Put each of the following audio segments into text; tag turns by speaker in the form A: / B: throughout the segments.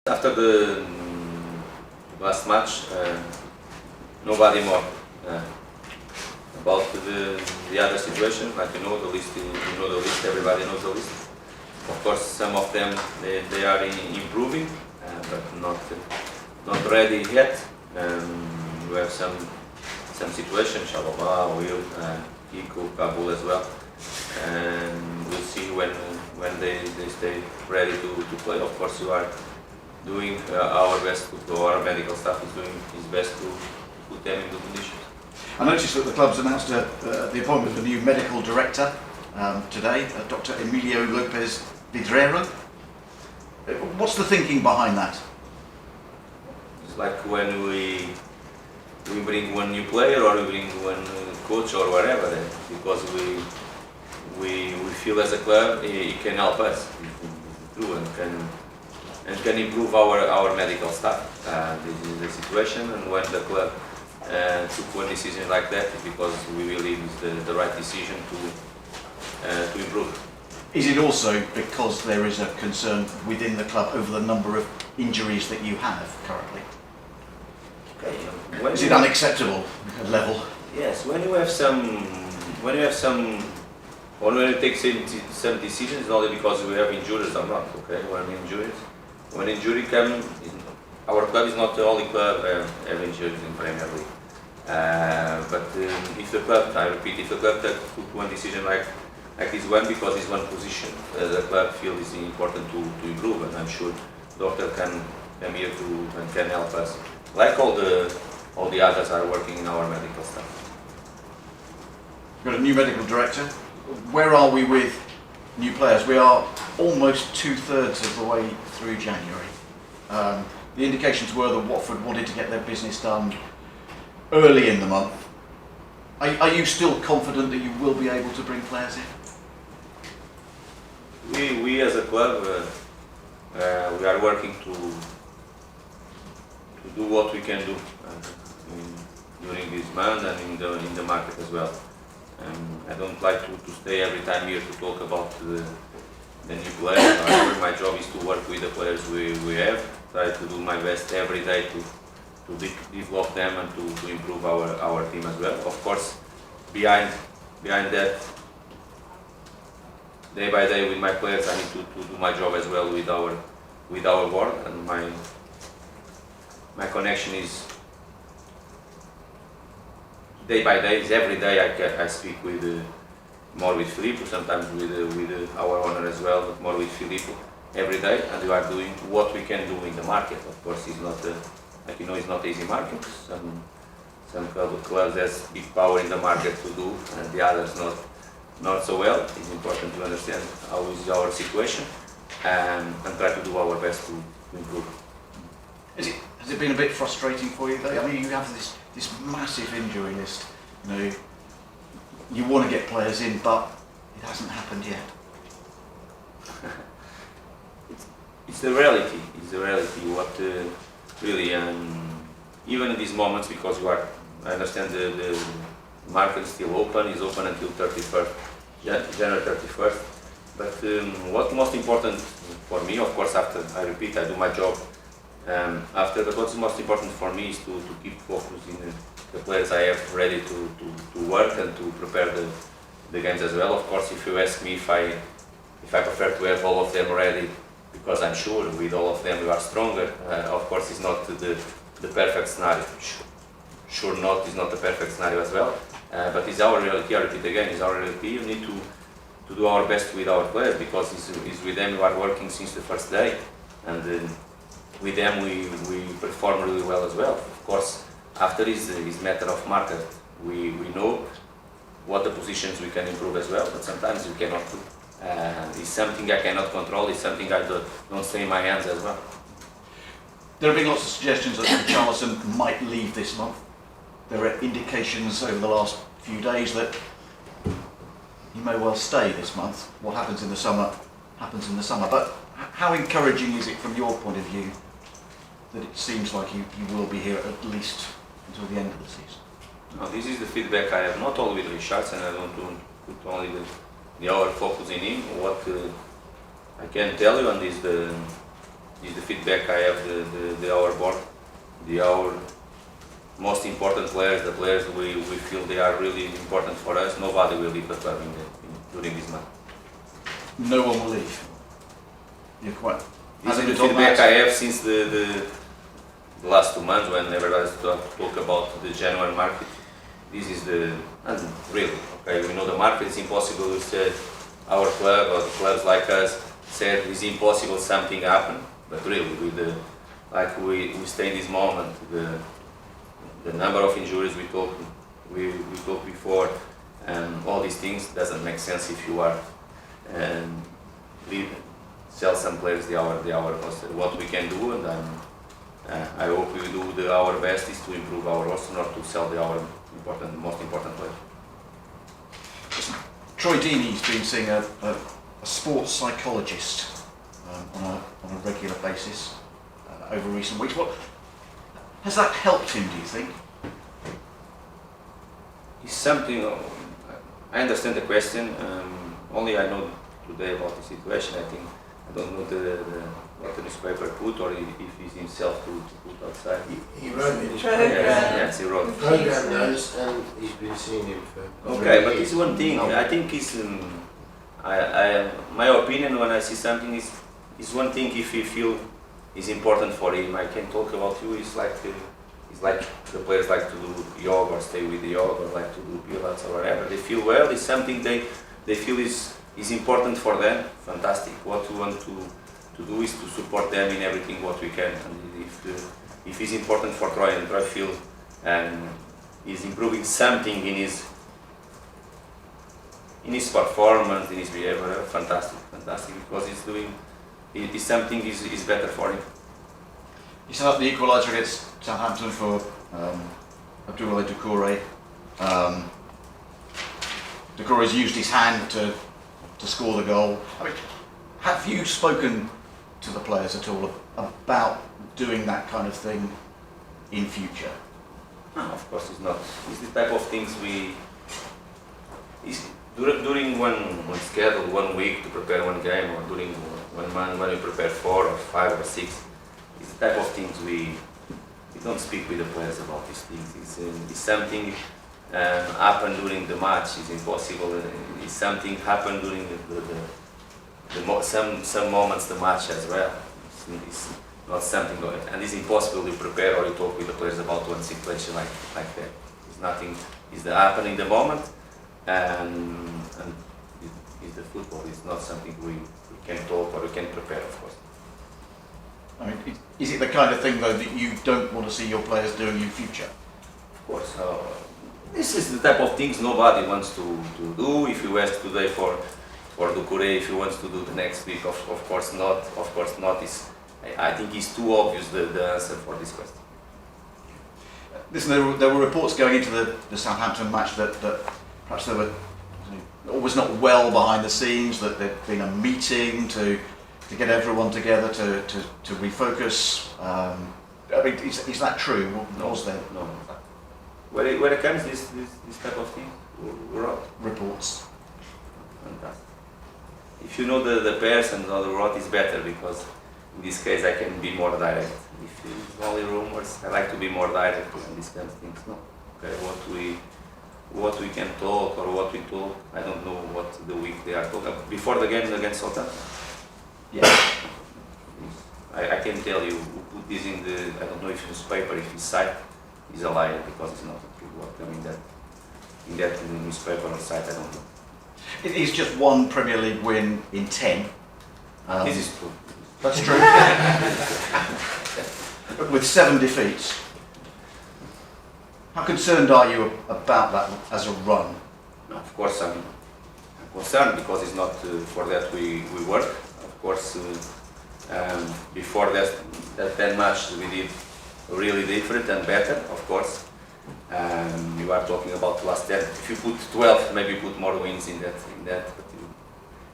A: After the last match, nobody more about the other situation. Like the list, you know the list. Everybody knows the list. Of course, some of them they are improving, but not ready yet. We have some situations. Shalom, Will, Kiko, Kabul as well. And we'll see when they stay ready to play. Of course, you are doing our best. Our medical staff is doing his best to put them in good conditions.
B: I noticed that the club's announced the appointment of a new medical director today, Dr. Emilio Lopez Vidrero. What's the thinking behind that?
A: It's like when we bring one new player or we bring one coach or whatever, because we feel as a club he can help us through and can improve our medical staff. This is the situation, and when the club took one decision like that, it's because we believe it's the right decision to improve.
B: Is it also because there is a concern within the club over the number of injuries that you have currently?
A: Okay.
B: Is it unacceptable level?
A: Yes, when you take some decisions, it's not because we have injuries or not. Okay, when injury comes, our club is not the only club have injuries in Premier League. But if the club, I repeat, if the club took one decision like this one, because it's one position, the club feels it's important to improve, and I'm sure doctor can come here and can help us, like all the others are working in our medical staff.
B: We've got a new medical director. Where are we with new players? We are almost 2/3 of the way through January. The indications were that Watford wanted to get their business done early in the month. Are you still confident that you will be able to bring players in?
A: We as a club, we are working to do what we can do during this month and in the market as well. I don't like to stay every time here to talk about the new players. However, my job is to work with the players we have, try to do my best every day to develop them and to improve our team as well. Of course, behind that, day by day with my players, I need to do my job as well with our board, and my connection is day by day. Is every day I speak more with Filippo, sometimes with our owner as well, but more with Filippo every day, and we are doing what we can do in the market. Of course, it's not it's not easy market. Some clubs has big power in the market to do, and the others not so well. It's important to understand how is our situation and try to do our best to improve.
B: Has it been a bit frustrating for you though? I mean, you have this massive injury list. You want to get players in, but it hasn't happened yet.
A: It's the reality. It's the reality. What really, even in these moments, because I understand the market is still open. It's open until 31st, January 31st. But what's most important for me, of course, after I repeat, I do my job. But what's most important for me is to keep focus in the players I have ready to work and to prepare the games as well. Of course, if you ask me if I prefer to have all of them ready, because I'm sure with all of them we are stronger. Of course, it's not the perfect scenario. Sure, it's not the perfect scenario as well. But it's our reality. Again, it's our reality. You need to do our best with our players, because it's with them we are working since the first day, and with them we perform really well as well. Of course, after is matter of market. We know what the positions we can improve as well, but sometimes we cannot do. It's something I cannot control. It's something I don't stay in my hands as well.
B: There have been lots of suggestions that Charlison might leave this month. There are indications over the last few days that he may well stay this month. What happens in the summer happens in the summer. But how encouraging is it from your point of view that it seems like you will be here at least until the end of the season?
A: Now, this is the feedback I have, not only with Richardson. I don't put only our focus in him. What I can tell you, and is is the feedback I have our board, our most important players, the players we feel they are really important for us. Nobody will leave the club during this month.
B: No one will leave. You're quite.
A: This is the feedback I have since the last 2 months when everybody talk about the January market. This is and really, okay, we know the market is impossible. We said our club or clubs like us said it's impossible something happen, but really with we stay in this moment, the number of injuries we talked before, and all these things doesn't make sense if you are sell some players the hour roster. What we can do, and I hope we do our best is to improve our roster, not to sell our most important players.
B: Troy Deeney's been seeing a sports psychologist on a regular basis over recent weeks. What has that helped him, do you think?
A: It's something. I understand the question. Only I know today about the situation. I don't know what the newspaper put, or if he's himself to put outside.
C: He wrote in his
A: program. Yes, he wrote.
C: The program knows, and he's been seeing him for.
A: Okay, but it's one thing. I think it's. My opinion when I see something is one thing. If he feel is important for him, I can talk about you. It's like the players like to do yoga or stay with the yoga, or like to do pilates or whatever. They feel well. It's something they feel is important for them. Fantastic. What we want to do is to support them in everything what we can. And if it's important for Troy and Troy feel is improving something in his performance, in his behavior, fantastic, because it's something is better for him.
B: He set up the equaliser against Southampton for Abdoulaye Doucouré. Doucouré's used his hand to score the goal. I mean, have you spoken to the players at all about doing that kind of thing in future?
A: No, of course it's not. It's the type of things during one schedule, 1 week to prepare one game, or during 1 month when we prepare 4 or 5 or 6. It's the type of things we don't speak with the players about these things. It's something happen during the match. It's impossible. It's something happen during some moments the match as well. It's not something going, and it's impossible to prepare or you talk with the players about one situation like that. It's nothing. It's the happen in the moment, and it's the football. It's not something we can talk or we can prepare, of course.
B: I mean, is it the kind of thing though that you don't want to see your players doing in future?
A: Of course. This is the type of things nobody wants to do. If you ask today for Doucouré, if he wants to do the next week, of course not. Of course not. I think it's too obvious the answer for this question.
B: Listen, there were reports going into the Southampton match that perhaps there were always not well behind the scenes, that there'd been a meeting to get everyone together to refocus. I mean, is that true?
A: No,
B: was there?
A: No. Where it comes this type of thing?
B: Reports.
A: Fantastic. If you know the person or the road is better, because in this case I can be more direct. If it's only rumors, I like to be more direct on these kind of things. No. Okay, what we can talk or what we talk, I don't know what the week they are talking about. Before the game against Southampton?
B: Yeah.
A: I can tell you who put this in the, I don't know if it's newspaper, if it's site, is a liar, because it's not true. What I mean in that newspaper or site, I don't know.
B: It is just one Premier League win in 10.
A: This is true.
B: That's true. But with 7 defeats. How concerned are you about that as a run?
A: No, of course I'm concerned, because it's not for that we work. Of course, before that 10 matches we did really different and better, of course. You are talking about last 10. If you put 12, maybe you put more wins in that. But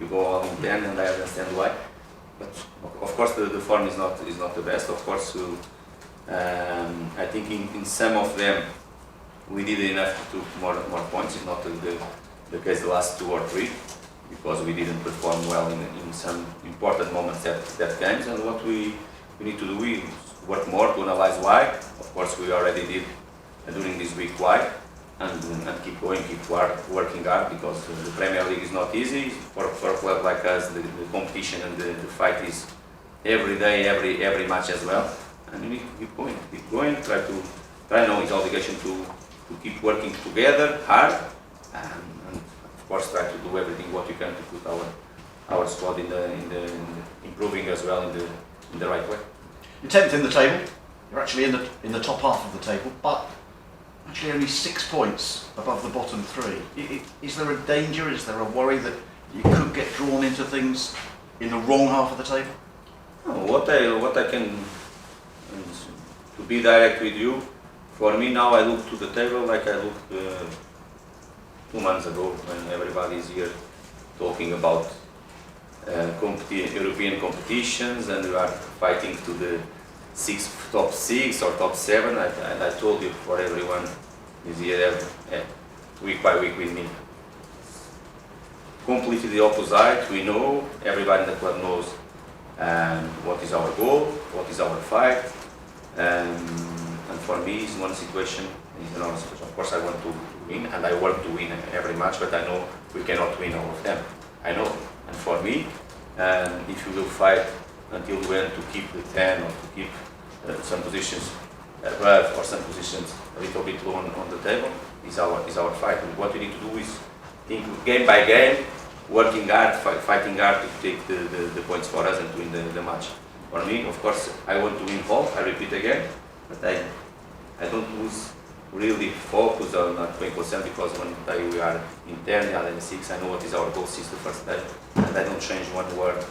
A: you go all in 10, and I understand why. But of course, the form is not the best. Of course, I think in some of them we did enough to more points. It's not the case the last 2 or 3, because we didn't perform well in some important moments that games. And what we need to do is work more to analyze why. Of course, we already did during this week why, and keep going, working hard, because the Premier League is not easy for a club like us. The competition and the fight is every day, every match as well, and you need to keep going. Try know it's obligation to keep working together hard, and of course try to do everything what you can to put our squad in the improving as well in the right way.
B: You're 10th in the table. You're actually in the top half of the table, but actually only 6 points above the bottom 3. Is there a danger? Is there a worry that you could get drawn into things in the wrong half of the table?
A: What I can, to be direct with you, for me now I look to the table like I looked 2 months ago, when everybody is here talking about European competitions, and we are fighting to the top 6 or top 7. And I told you, for everyone is here week by week with me. Completely the opposite. We know, everybody in the club knows what is our goal, what is our fight, and for me it's one situation, it's another situation. Of course I want to win, and I work to win every match, but I know we cannot win all of them. I know, and for me, if you will fight until the end to keep the 10 or to keep some positions above or some positions a little bit low on the table, is our fight. And what we need to do is think game by game, working hard, fighting hard to take the points for us and to win the match. For me, of course, I want to win all, I repeat again, but I don't lose really focus on not 20%, because one day we are in 10, the other in 6. I know what is our goal since the first day, and I don't change one word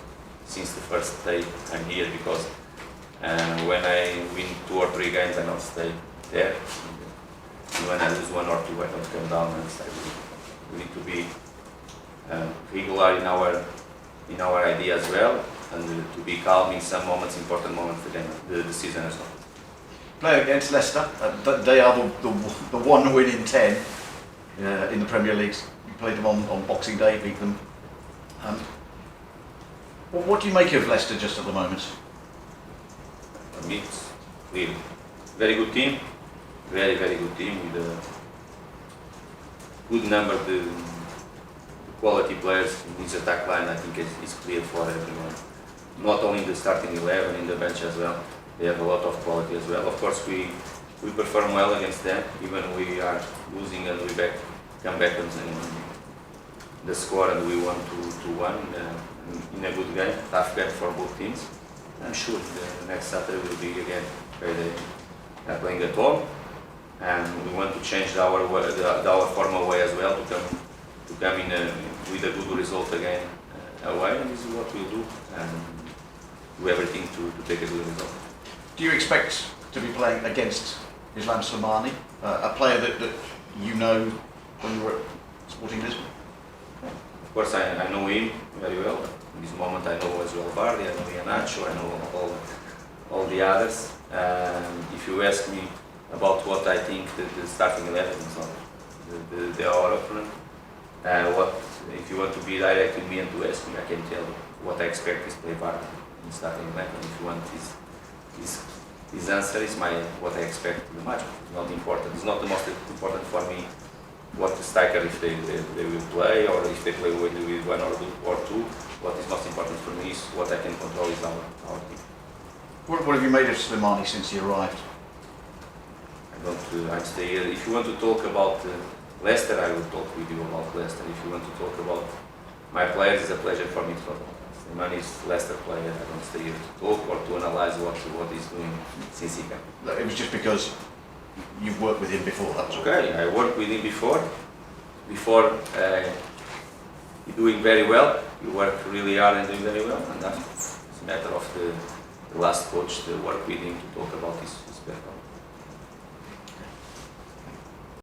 A: since the first day I'm here, because when I win 2 or 3 games, I don't stay there. And when I lose 1 or 2, I don't come down and stay. We need to be regular in our idea as well, and to be calm in some moments, important moments again, the season as well.
B: Playing against Leicester, they are the 1 win in 10 in the Premier League. You played them on Boxing Day, beat them. What do you make of Leicester just at the moment?
A: For me, it's really very good team, very good team with a good number of the quality players in his attack line. I think is clear for everyone. Not only in the starting 11, in the bench as well. They have a lot of quality as well. Of course, we perform well against them, even we are losing, and we come back and the score, and we won 2-1 in a good game, tough game for both teams. I'm sure the next Saturday will be again where they are playing at home, and we want to change our formal way as well to come in with a good result again away, and this is what we'll do, and do everything to take a good result.
B: Do you expect to be playing against Islam Slimani, a player that you know when you were at Sporting Lisbon?
A: Of course, I know him very well. In this moment, I know as well Vardy, I know Ianacho, I know all the others. If you ask me about what I think the starting 11 is on our opponent, if you want to be direct with me and to ask me, I can tell you what I expect is play Vardy in starting 11. If you want his answer is what I expect in the match. It's not important. It's not the most important for me what the striker, if they will play, or if they play with 1 or 2. What is most important for me is what I can control is our team.
B: What have you made of Slimani since he arrived?
A: I stay here. If you want to talk about Leicester, I will talk with you about Leicester. If you want to talk about my players, it's a pleasure for me to talk about. Slimani is Leicester player. I don't stay here to talk or to analyze what he's doing since he came.
B: It was just because you've worked with him before, that was all.
A: Okay, I worked with him before he's doing very well. He worked really hard and doing very well, and that's a matter of the last coach to work with him to talk about his performance.